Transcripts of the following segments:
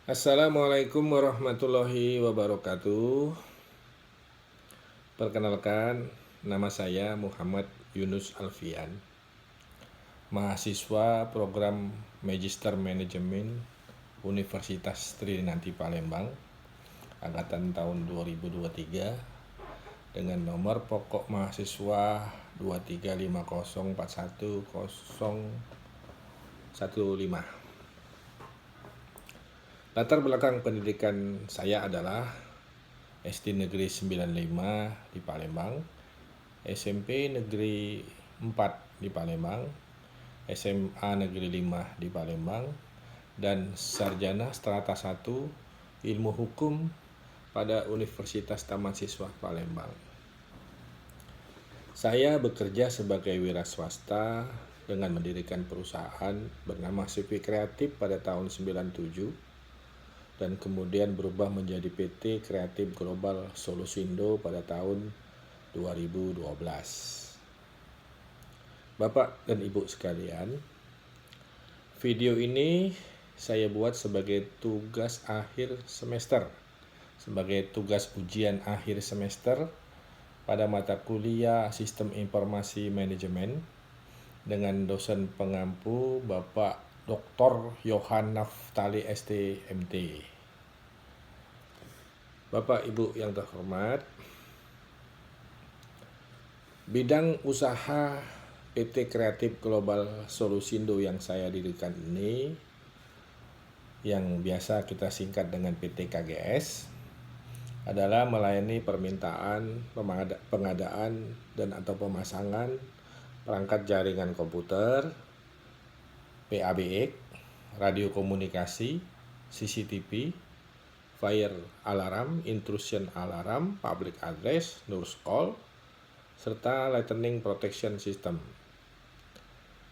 Assalamualaikum warahmatullahi wabarakatuh. Perkenalkan, nama saya Muhammad Yunus Alfian, mahasiswa program Magister Manajemen Universitas Tridinanti Palembang, angkatan tahun 2023, dengan nomor pokok mahasiswa 235041015. Latar belakang pendidikan saya adalah SD Negeri 95 di Palembang, SMP Negeri 4 di Palembang, SMA Negeri 5 di Palembang, dan sarjana strata 1 Ilmu Hukum pada Universitas Taman Siswa Palembang. Saya bekerja sebagai wira swasta dengan mendirikan perusahaan bernama CV Kreatif pada tahun 97 dan kemudian berubah menjadi PT Kreatif Global Solusindo pada tahun 2012. Bapak dan Ibu sekalian, video ini saya buat sebagai tugas akhir semester, sebagai tugas ujian akhir semester pada mata kuliah Sistem Informasi Manajemen dengan dosen pengampu Bapak Dr. Yohan Naftali ST.MT. Bapak Ibu yang terhormat, bidang usaha PT Kreatif Global Solusindo yang saya dirikan ini, yang biasa kita singkat dengan PT KGS, adalah melayani permintaan pengadaan dan atau pemasangan perangkat jaringan komputer, PABX, radio komunikasi, CCTV, fire alarm, intrusion alarm, public address, nurse call, serta lightning protection system.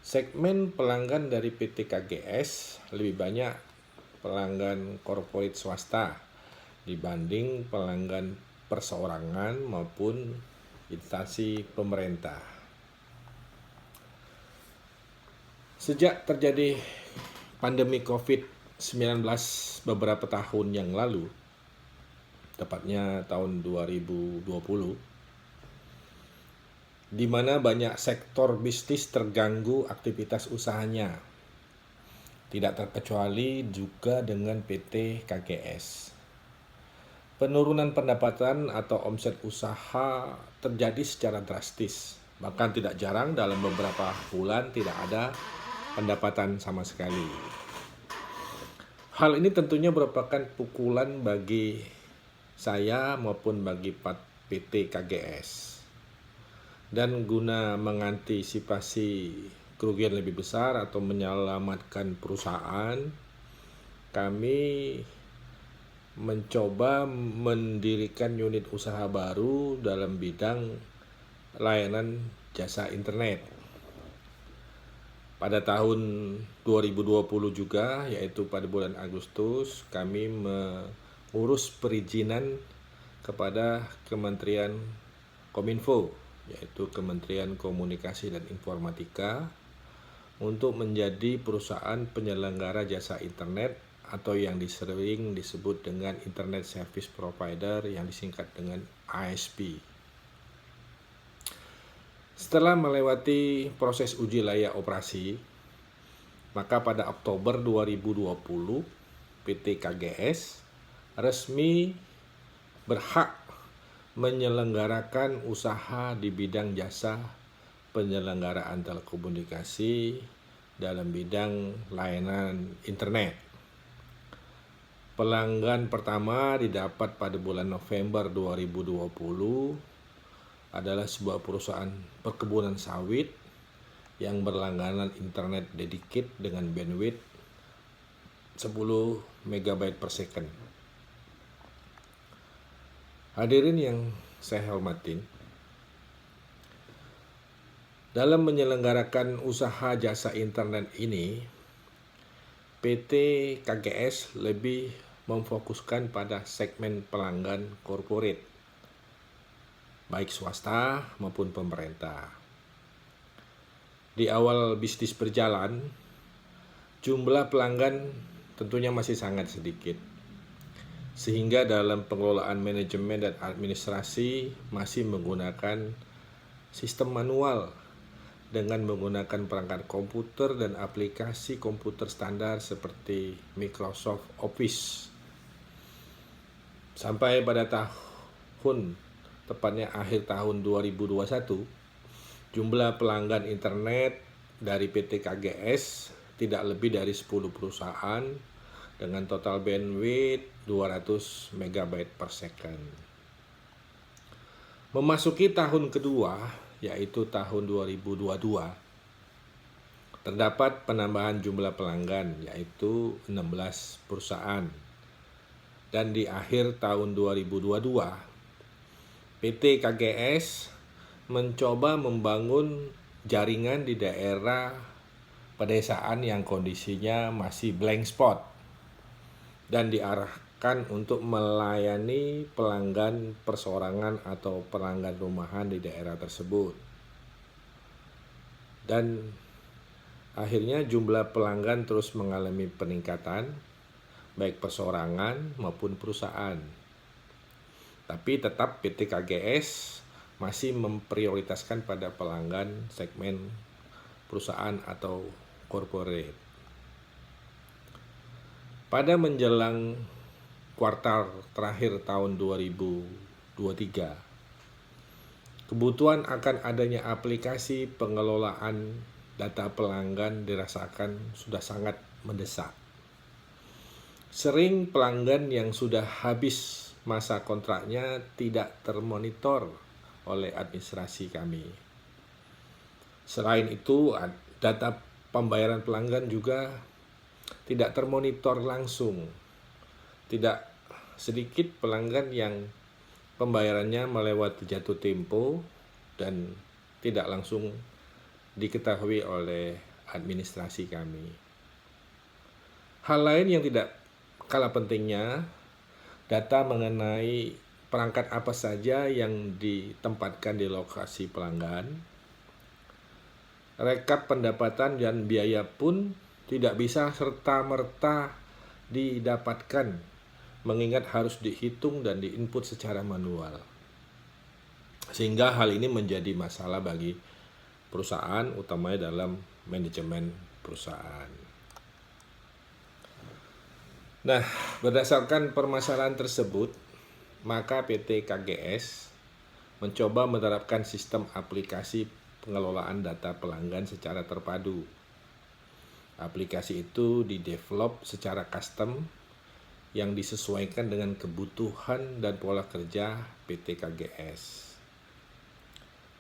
Segmen pelanggan dari PT KGS lebih banyak pelanggan korporat swasta dibanding pelanggan perseorangan maupun instansi pemerintah. Sejak terjadi pandemi COVID-19 beberapa tahun yang lalu, tepatnya tahun 2020, di mana banyak sektor bisnis terganggu aktivitas usahanya, tidak terkecuali juga dengan PT KGS. Penurunan pendapatan atau omset usaha terjadi secara drastis, bahkan tidak jarang dalam beberapa bulan tidak ada pendapatan sama sekali. Hal ini tentunya merupakan pukulan bagi saya maupun bagi PT KGS. Dan guna mengantisipasi kerugian lebih besar atau menyelamatkan perusahaan, kami mencoba mendirikan unit usaha baru dalam bidang layanan jasa internet. Pada tahun 2020 juga, yaitu pada bulan Agustus, kami mengurus perizinan kepada Kementerian Kominfo, yaitu Kementerian Komunikasi dan Informatika, untuk menjadi perusahaan penyelenggara jasa internet atau yang sering disebut dengan Internet Service Provider yang disingkat dengan ISP. Setelah melewati proses uji layak operasi, maka pada Oktober 2020 PT KGS resmi berhak menyelenggarakan usaha di bidang jasa penyelenggaraan telekomunikasi dalam bidang layanan internet. Pelanggan pertama didapat pada bulan November 2020 adalah sebuah perusahaan perkebunan sawit yang berlangganan internet dedicated dengan bandwidth 10 MB per second. Hadirin yang saya hormatin, dalam menyelenggarakan usaha jasa internet ini, PT KGS lebih memfokuskan pada segmen pelanggan korporat, baik swasta maupun pemerintah. Di awal bisnis berjalan, jumlah pelanggan tentunya masih sangat sedikit. Sehingga dalam pengelolaan manajemen dan administrasi masih menggunakan sistem manual dengan menggunakan perangkat komputer dan aplikasi komputer standar seperti Microsoft Office. Sampai pada tepatnya akhir tahun 2021, jumlah pelanggan internet dari PT KGS tidak lebih dari 10 perusahaan dengan total bandwidth 200 MB per second. Memasuki tahun kedua, yaitu tahun 2022, terdapat penambahan jumlah pelanggan, yaitu 16 perusahaan. Dan di akhir tahun 2022, PT KGS mencoba membangun jaringan di daerah pedesaan yang kondisinya masih blank spot dan diarahkan untuk melayani pelanggan perseorangan atau pelanggan rumahan di daerah tersebut. Dan akhirnya jumlah pelanggan terus mengalami peningkatan, baik perseorangan maupun perusahaan. Tapi tetap PT KGS masih memprioritaskan pada pelanggan segmen perusahaan atau corporate. Pada menjelang kuartal terakhir tahun 2023, kebutuhan akan adanya aplikasi pengelolaan data pelanggan dirasakan sudah sangat mendesak. Sering pelanggan yang sudah habis masa kontraknya tidak termonitor oleh administrasi kami. Selain itu, data pembayaran pelanggan juga tidak termonitor langsung. Tidak sedikit pelanggan yang pembayarannya melewati jatuh tempo dan tidak langsung diketahui oleh administrasi kami. Hal lain yang tidak kalah pentingnya, data mengenai perangkat apa saja yang ditempatkan di lokasi pelanggan, rekap pendapatan dan biaya pun tidak bisa serta-merta didapatkan, mengingat harus dihitung dan diinput secara manual. Sehingga hal ini menjadi masalah bagi perusahaan, utamanya dalam manajemen perusahaan. Nah, berdasarkan permasalahan tersebut, maka PT KGS mencoba menerapkan sistem aplikasi pengelolaan data pelanggan secara terpadu. Aplikasi itu didevelop secara custom yang disesuaikan dengan kebutuhan dan pola kerja PT KGS.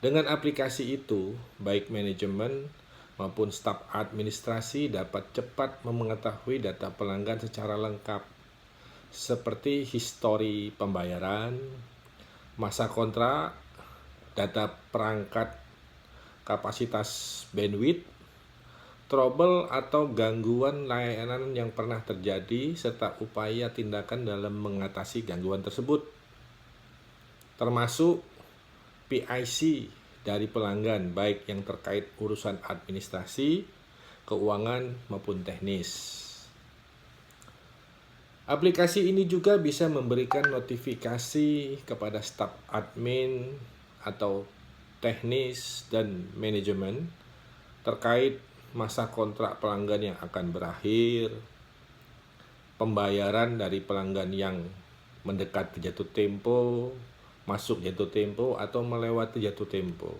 Dengan aplikasi itu, baik manajemen maupun staf administrasi dapat cepat mengetahui data pelanggan secara lengkap, seperti histori pembayaran, masa kontrak, data perangkat, kapasitas bandwidth, trouble atau gangguan layanan yang pernah terjadi, serta upaya tindakan dalam mengatasi gangguan tersebut, termasuk PIC dari pelanggan, baik yang terkait urusan administrasi, keuangan, maupun teknis. Aplikasi ini juga bisa memberikan notifikasi kepada staf admin atau teknis dan manajemen terkait masa kontrak pelanggan yang akan berakhir, pembayaran dari pelanggan yang mendekat jatuh tempo, masuk jatuh tempo, atau melewati jatuh tempo.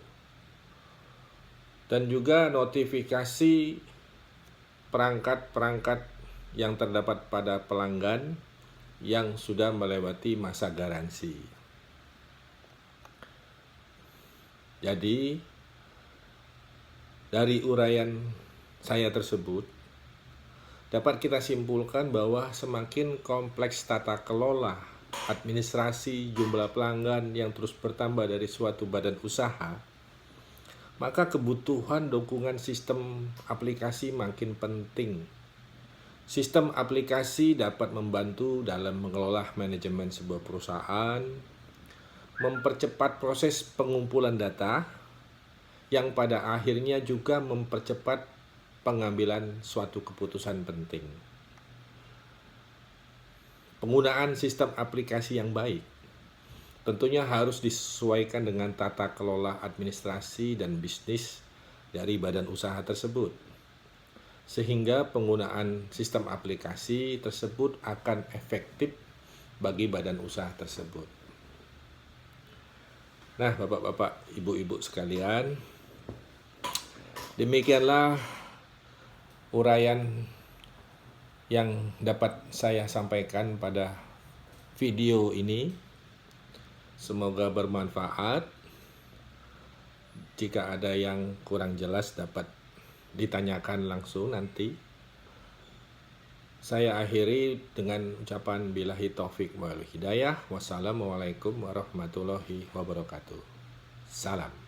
Dan juga notifikasi perangkat-perangkat yang terdapat pada pelanggan yang sudah melewati masa garansi. Jadi, dari uraian saya tersebut, dapat kita simpulkan bahwa semakin kompleks tata kelola administrasi jumlah pelanggan yang terus bertambah dari suatu badan usaha, maka kebutuhan dukungan sistem aplikasi makin penting. Sistem aplikasi dapat membantu dalam mengelola manajemen sebuah perusahaan, mempercepat proses pengumpulan data, yang pada akhirnya juga mempercepat pengambilan suatu keputusan penting. penggunaan sistem aplikasi yang baik tentunya harus disesuaikan dengan tata kelola administrasi dan bisnis dari badan usaha tersebut, sehingga penggunaan sistem aplikasi tersebut akan efektif bagi badan usaha tersebut. Nah, Bapak-bapak, Ibu-ibu sekalian, demikianlah uraian yang dapat saya sampaikan pada video ini. Semoga bermanfaat. Jika ada yang kurang jelas dapat ditanyakan langsung nanti. Saya akhiri dengan ucapan billahi taufik wal hidayah. Wassalamualaikum warahmatullahi wabarakatuh. Salam.